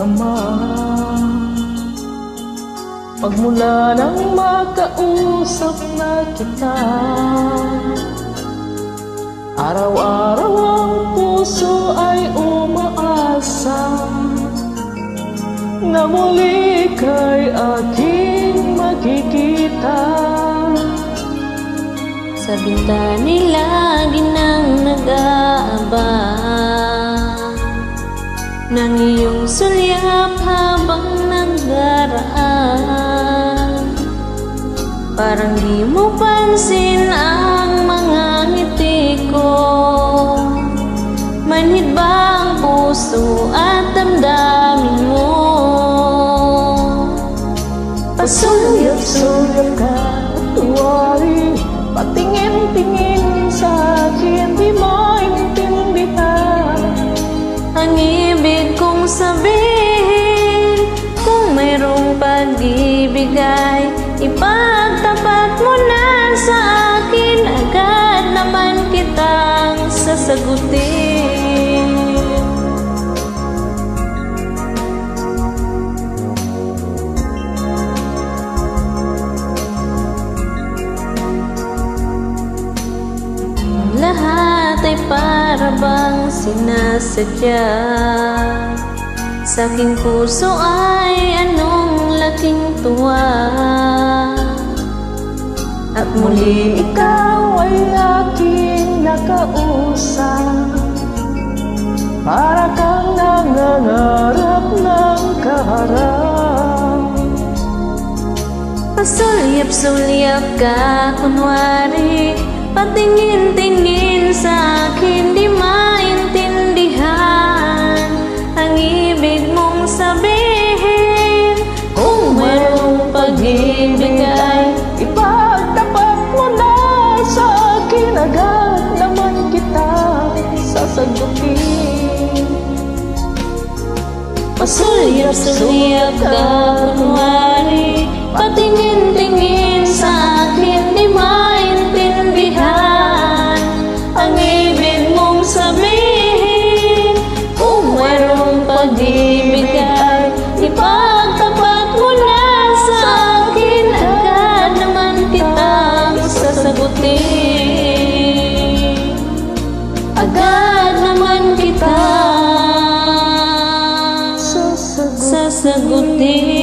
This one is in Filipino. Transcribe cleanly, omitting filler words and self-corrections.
naman. Pagmula nang makausap na kita, araw-araw ang puso ay umaasa na muli kay aking makikita. Sa bintani lagi nang nag-aabang ng iyong sulyap habang nagdaraan. Parang di mo pansin ang mga ngiti ko. Manhid ba ang puso at damdamin mo? Pasuluyap-suluyap ka at tuwari, patingin-tingin sa akin, di maintindihan ang ibig kong sabihin. Kung mayroong pag-ibig ay ipagtapat mo na sa akin, agad naman kitang sasagutin. Lahat ay para bang sinasadya. Sa aking puso ay anong laking tuwa. At muli ikaw ay aking nakausap, para kang nangangarap ng kaharap. Pasulyap-sulyap ka kunwari, patingin-tingin sa akin, di maintindihan ang ibig mong sabihin. Kung mayroong pag-ibig ay ipagtapat mo na sa akin, agad naman kita sasagutin. Pasulyap-sulyap ka kunwari, patingin-tingin sa akin, di maintindihan ang ibig mong sabihin. Kung mayroong Pag-ibig ay ipagtapat mo na sa akin, agad naman kitang sasagutin. Agad naman kitang sasagutin.